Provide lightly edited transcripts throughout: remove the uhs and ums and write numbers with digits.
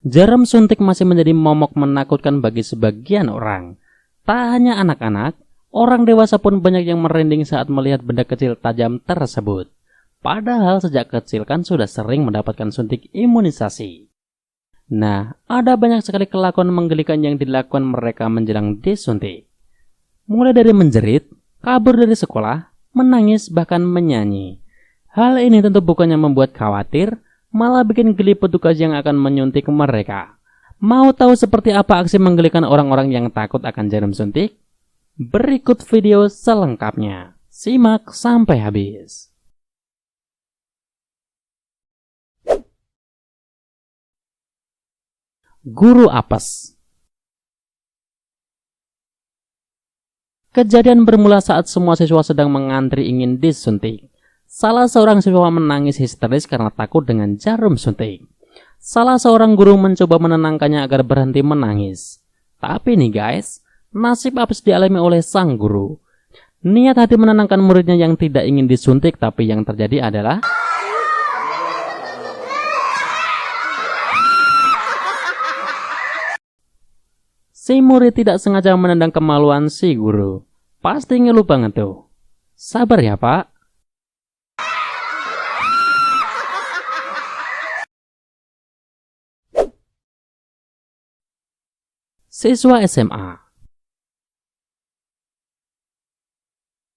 Jarum suntik masih menjadi momok menakutkan bagi sebagian orang. Tak hanya anak-anak, orang dewasa pun banyak yang merinding saat melihat benda kecil tajam tersebut. Padahal sejak kecil kan sudah sering mendapatkan suntik imunisasi. Nah, ada banyak sekali kelakuan menggelikan yang dilakukan mereka menjelang disuntik. Mulai dari menjerit, kabur dari sekolah, menangis, bahkan menyanyi. Hal ini tentu bukannya membuat khawatir, malah bikin geli petugas yang akan menyuntik mereka. Mau tahu seperti apa aksi menggelikan orang-orang yang takut akan jarum suntik? Berikut video selengkapnya. Simak sampai habis. Guru apes. Kejadian bermula saat semua siswa sedang mengantri ingin disuntik. Salah seorang siswa menangis histeris karena takut dengan jarum suntik. Salah seorang guru mencoba menenangkannya agar berhenti menangis. Tapi nih guys, nasib apes dialami oleh sang guru. Niat hati menenangkan muridnya yang tidak ingin disuntik, tapi yang terjadi adalah si murid tidak sengaja menendang kemaluan si guru. Pasti ngeluh banget tuh. Sabar ya pak. Siswa SMA.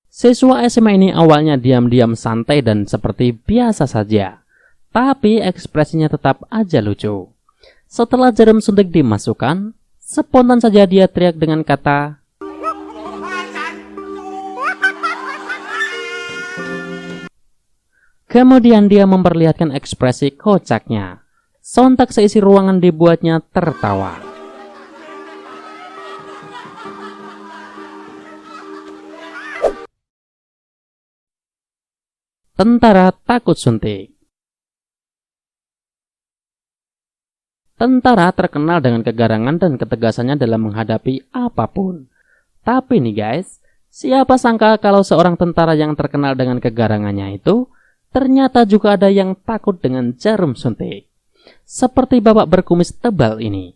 Siswa SMA ini awalnya diam-diam santai dan seperti biasa saja. Tapi ekspresinya tetap aja lucu. Setelah jarum suntik dimasukkan, spontan saja dia teriak dengan kata, kemudian dia memperlihatkan ekspresi kocaknya. Sontak seisi ruangan dibuatnya tertawa. Tentara takut suntik. Tentara terkenal dengan kegarangan dan ketegasannya dalam menghadapi apapun. Tapi nih guys, siapa sangka kalau seorang tentara yang terkenal dengan kegarangannya itu ternyata juga ada yang takut dengan jarum suntik. Seperti bapak berkumis tebal ini.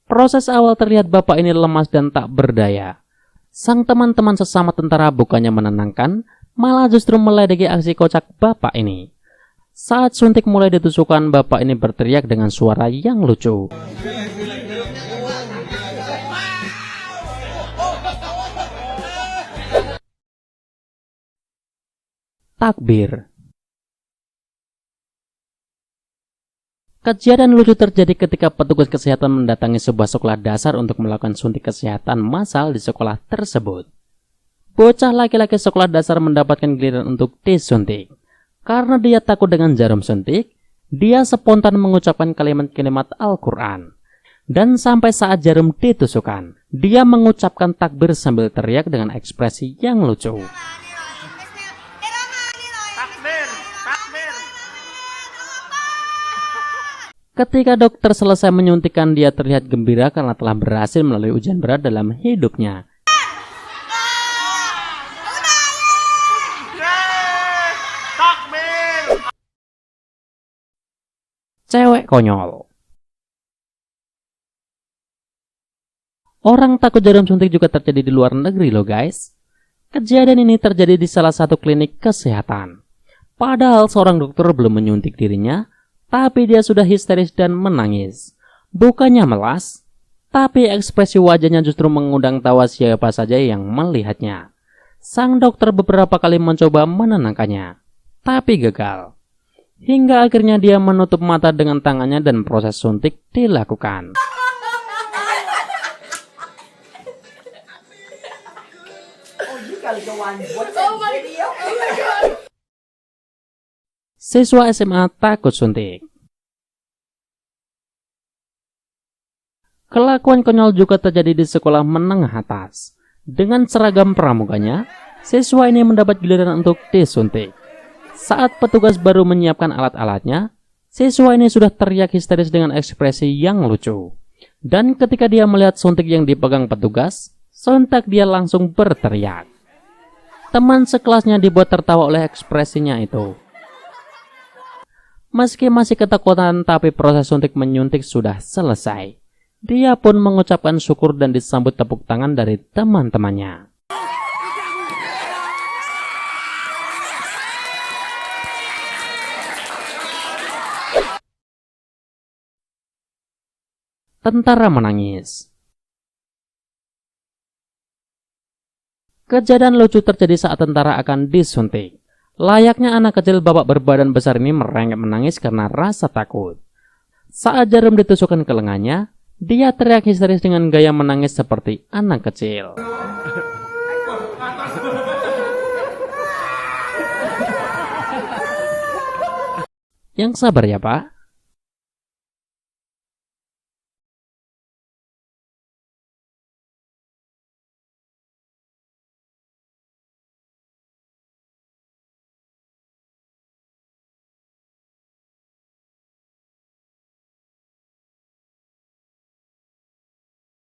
Proses awal terlihat bapak ini lemas dan tak berdaya. Sang teman-teman sesama tentara bukannya menenangkan, malah justru meledeki aksi kocak bapak ini. Saat suntik mulai ditusukkan, bapak ini berteriak dengan suara yang lucu. Takbir. Kejadian lucu terjadi ketika petugas kesehatan mendatangi sebuah sekolah dasar untuk melakukan suntik kesehatan massal di sekolah tersebut. Bocah laki-laki sekolah dasar mendapatkan giliran untuk disuntik. Karena dia takut dengan jarum suntik, dia spontan mengucapkan kalimat-kalimat Al-Quran. Dan sampai saat jarum ditusukkan, dia mengucapkan takbir sambil teriak dengan ekspresi yang lucu. Takbir, takbir. Ketika dokter selesai menyuntikkan, dia terlihat gembira karena telah berhasil melalui ujian berat dalam hidupnya. Cewek konyol. Orang takut jarum suntik juga terjadi di luar negeri loh guys. Kejadian ini terjadi di salah satu klinik kesehatan. Padahal seorang dokter belum menyuntik dirinya, tapi dia sudah histeris dan menangis. Bukannya melas, tapi ekspresi wajahnya justru mengundang tawa siapa saja yang melihatnya. Sang dokter beberapa kali mencoba menenangkannya, tapi gagal. Hingga akhirnya dia menutup mata dengan tangannya dan proses suntik dilakukan. Siswa SMA takut suntik. Kelakuan konyol juga terjadi di sekolah menengah atas. Dengan seragam pramuganya, siswa ini mendapat giliran untuk disuntik. Saat petugas baru menyiapkan alat-alatnya, siswa ini sudah teriak histeris dengan ekspresi yang lucu. Dan ketika dia melihat suntik yang dipegang petugas, sontak dia langsung berteriak. Teman sekelasnya dibuat tertawa oleh ekspresinya itu. Meski masih ketakutan, tapi proses suntik menyuntik sudah selesai. Dia pun mengucapkan syukur dan disambut tepuk tangan dari teman-temannya. Tentara menangis. Kejadian lucu terjadi saat tentara akan disuntik. Layaknya anak kecil, bapak berbadan besar ini merengek menangis karena rasa takut. Saat jarum ditusukkan ke lengannya, dia teriak histeris dengan gaya menangis seperti anak kecil. Yang sabar ya, Pak.